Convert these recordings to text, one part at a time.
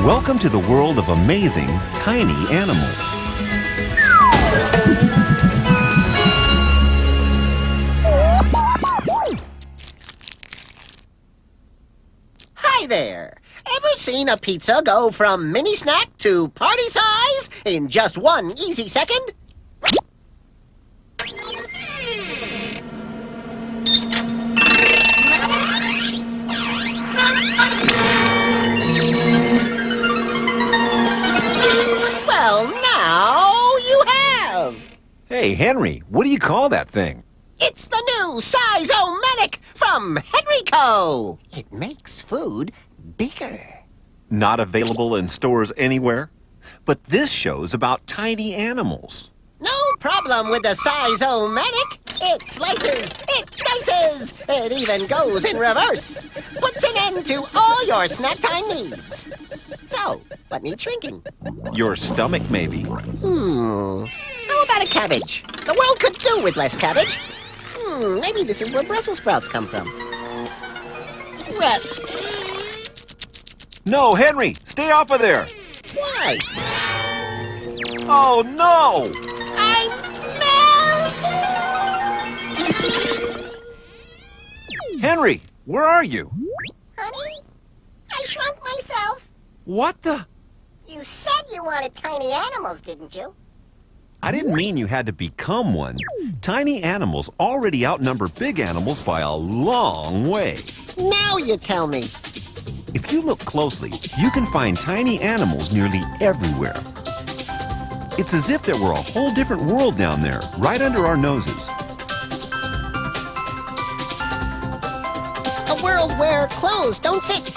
Welcome to the world of amazing, tiny animals. Hi there! Ever seen a pizza go from mini snack to party size in just one easy second? Well, now you have! Hey, Henry, what do you call that thing? It's the new Size-O-Matic from Henrico! It makes food bigger. Not available in stores anywhere? But this show's about tiny animals. No problem with the Size-O-Matic. It slices, it dices, it even goes in reverse. Puts an end to all your snack time needs. So, what needs shrinking? Your stomach, maybe. How about a cabbage? The world could do with less cabbage. Maybe this is where Brussels sprouts come from. Rats. No, Henry, stay off of there. Why? Oh, no! I'm melting! Henry, where are you? Honey, I shrunk myself. What the? You said you wanted tiny animals, didn't you? I didn't mean you had to become one. Tiny animals already outnumber big animals by a long way. Now you tell me. If you look closely, you can find tiny animals nearly everywhere. It's as if there were a whole different world down there, right under our noses. A world where clothes don't fit,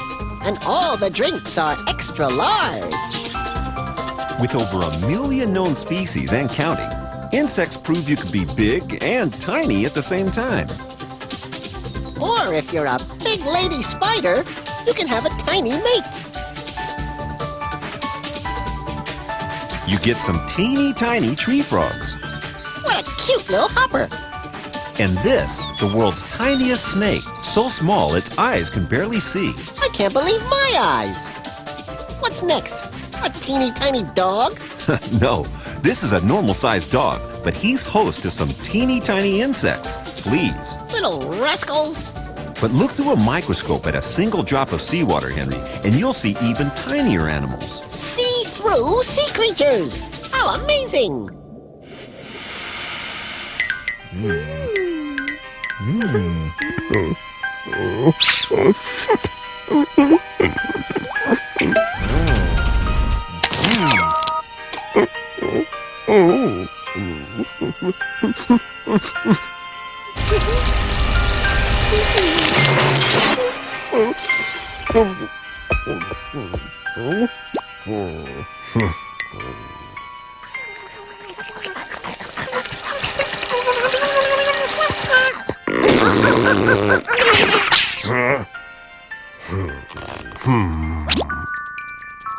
and all the drinks are extra large. With over 1 million known species and counting, insects prove you can be big and tiny at the same time. Or if you're a big lady spider, you can have a tiny mate. You get some teeny tiny tree frogs. What a cute little hopper. And this, the world's tiniest snake, so small its eyes can barely see. I can't believe my eyes. What's next? A teeny tiny dog? No, this is a normal-sized dog, but he's host to some teeny tiny insects, fleas. Little rascals. But look through a microscope at a single drop of seawater, Henry, and you'll see even tinier animals. See-through sea creatures. How amazing.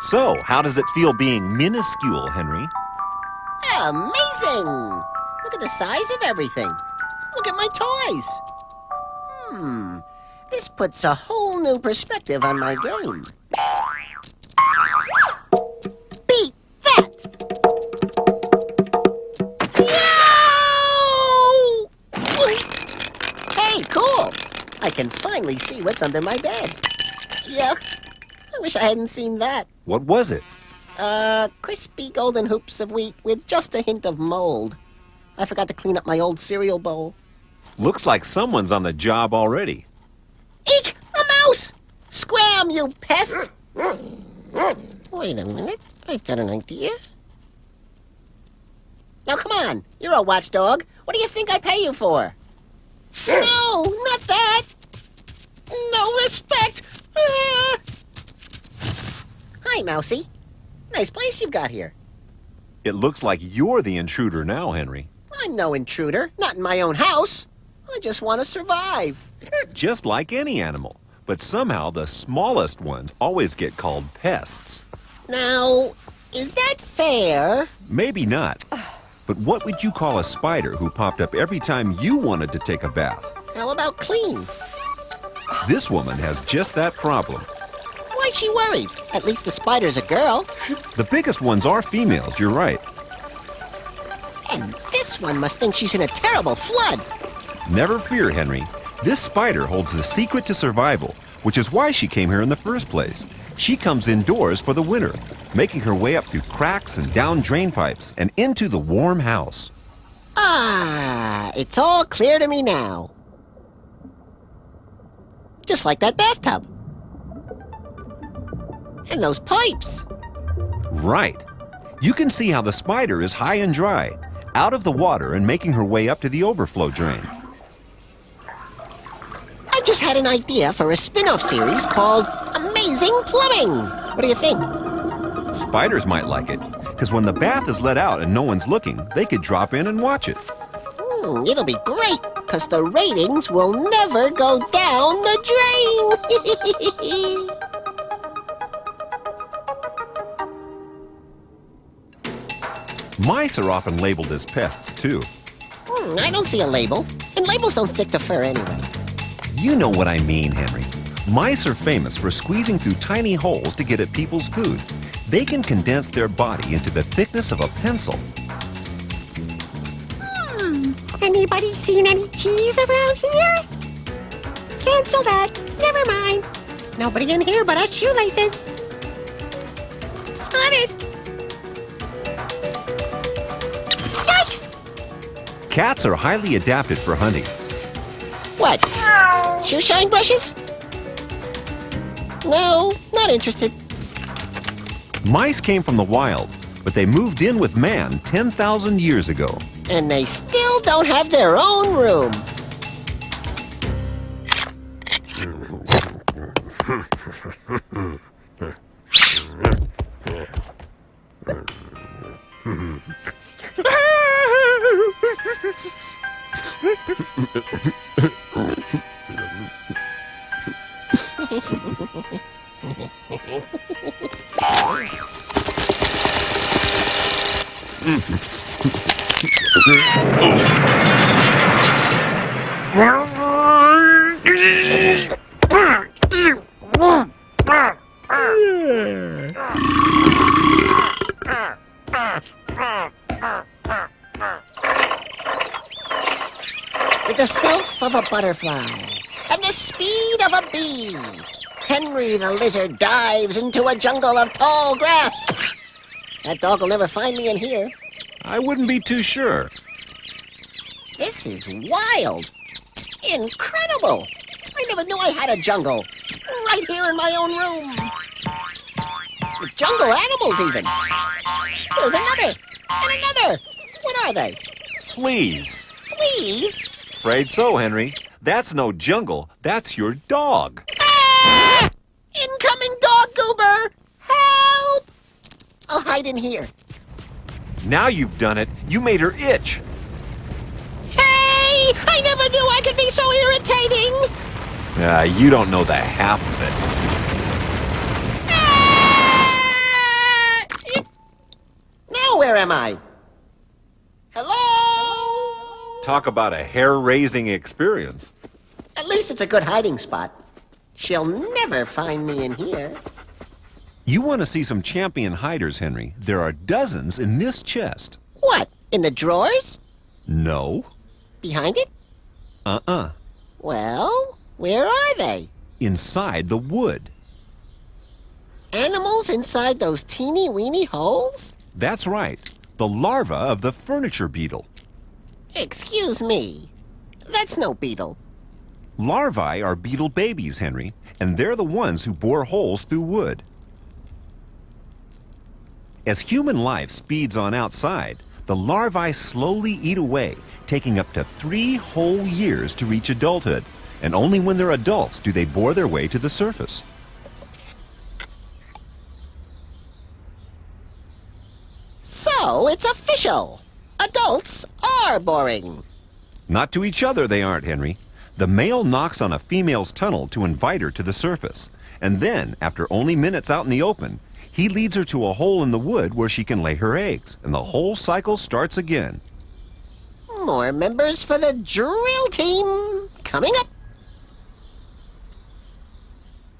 So, how does it feel being minuscule, Henry? Amazing. Look at the size of everything. Look at my toys. This puts a whole new perspective on my game. Beat that! Yo! Hey, cool! I can finally see what's under my bed. Yuck. I wish I hadn't seen that. What was it? Crispy golden hoops of wheat with just a hint of mold. I forgot to clean up my old cereal bowl. Looks like someone's on the job already. Eek! A mouse! Scram, you pest! Wait a minute. I've got an idea. Now, come on. You're a watchdog. What do you think I pay you for? No, not that! No respect! Hi, Mousie. Nice place you've got here. It looks like you're the intruder now, Henry. I'm no intruder. Not in my own house. I just want to survive. Just like any animal. But somehow the smallest ones always get called pests. Now, is that fair? Maybe not. But what would you call a spider who popped up every time you wanted to take a bath? How about clean? This woman has just that problem. Why's she worried? At least the spider's a girl. The biggest ones are females, you're right. And this one must think she's in a terrible flood. Never fear, Henry. This spider holds the secret to survival, which is why she came here in the first place. She comes indoors for the winter, making her way up through cracks and down drain pipes and into the warm house. Ah, it's all clear to me now. Just like that bathtub. And those pipes. Right. You can see how the spider is high and dry, out of the water and making her way up to the overflow drain. I just had an idea for a spin-off series called Amazing Plumbing. What do you think? Spiders might like it, because when the bath is let out and no one's looking, they could drop in and watch it. It'll be great, because the ratings will never go down the drain. Mice are often labeled as pests, too. I don't see a label, and labels don't stick to fur anyway. You know what I mean, Henry. Mice are famous for squeezing through tiny holes to get at people's food. They can condense their body into the thickness of a pencil. Anybody seen any cheese around here? Cancel that. Never mind. Nobody in here but us shoelaces. Honest. Yikes! Cats are highly adapted for hunting. What? Shoe shine brushes? No, not interested. Mice came from the wild, but they moved in with man 10,000 years ago. And they still don't have their own room. With the stealth of a butterfly and the speed of a bee, Henry the lizard dives into a jungle of tall grass. That dog will never find me in here. I wouldn't be too sure. This is wild. Incredible. I never knew I had a jungle. Right here in my own room. With jungle animals even. There's another. And another. What are they? Fleas. Fleas? Afraid so, Henry. That's no jungle. That's your dog. Ah! Incoming dog goober! Help! I'll hide in here. Now you've done it. You made her itch. Hey! I never knew I could be so irritating! You don't know the half of it. Ah! Now where am I? Hello? Talk about a hair-raising experience. At least it's a good hiding spot. She'll never find me in here. You want to see some champion hiders, Henry? There are dozens in this chest. What, in the drawers? No. Behind it? Uh-uh. Well, where are they? Inside the wood. Animals inside those teeny-weeny holes? That's right. The larva of the furniture beetle. Excuse me. That's no beetle. Larvae are beetle babies, Henry, and they're the ones who bore holes through wood. As human life speeds on outside, the larvae slowly eat away, taking up to 3 whole years to reach adulthood. And only when they're adults do they bore their way to the surface. So it's official. Adults are boring. Not to each other they aren't, Henry. The male knocks on a female's tunnel to invite her to the surface. And then, after only minutes out in the open, he leads her to a hole in the wood where she can lay her eggs. And the whole cycle starts again. More members for the drill team coming up.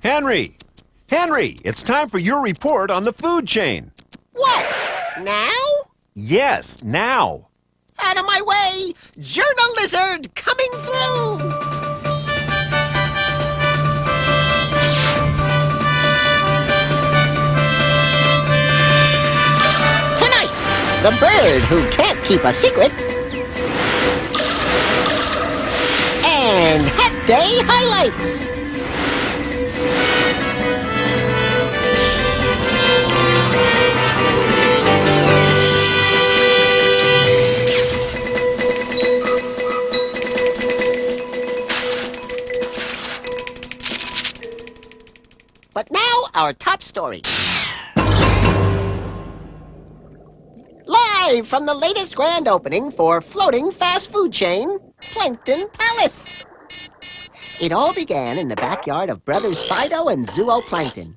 Henry! Henry, it's time for your report on the food chain. What? Now? Yes, now. Out of my way! Journal lizard coming through! Tonight, the bird who can't keep a secret. And Hat Day highlights. But now, our top story. Live from the latest grand opening for floating fast food chain, Plankton Palace. It all began in the backyard of brothers Fido and Zooplankton.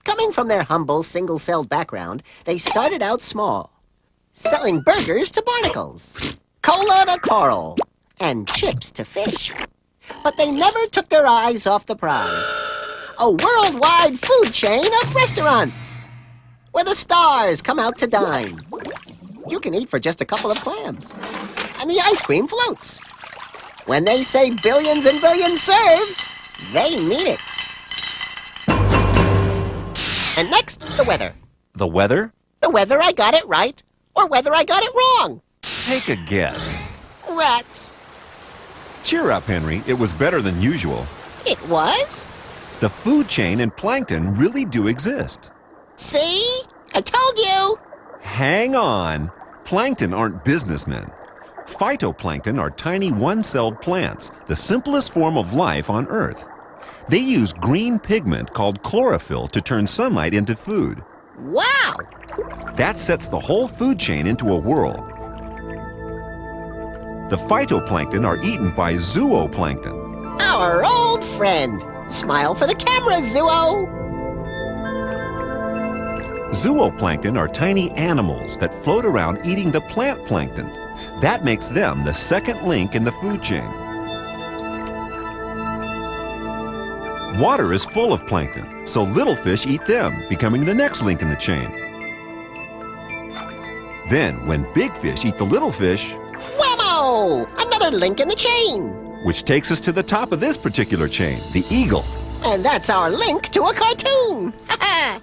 Coming from their humble single-celled background, they started out small, selling burgers to barnacles, cola to coral, and chips to fish. But they never took their eyes off the prize. A worldwide food chain of restaurants, where the stars come out to dine. You can eat for just a couple of clams, and the ice cream floats. When they say billions and billions served, they mean it. And next, the weather. The weather? The whether I got it right, or whether I got it wrong. Take a guess. Rats. Cheer up, Henry. It was better than usual. It was? The food chain and plankton really do exist. See? I told you! Hang on. Plankton aren't businessmen. Phytoplankton are tiny one-celled plants, the simplest form of life on Earth. They use green pigment called chlorophyll to turn sunlight into food. Wow! That sets the whole food chain into a whirl. The phytoplankton are eaten by zooplankton. Our old friend. Smile for the camera, Zuo! Zooplankton are tiny animals that float around eating the plant plankton. That makes them the second link in the food chain. Water is full of plankton, so little fish eat them, becoming the next link in the chain. Then, when big fish eat the little fish, Whammo! Another link in the chain! which takes us to the top of this particular chain, the eagle. And that's our link to a cartoon! Ha ha!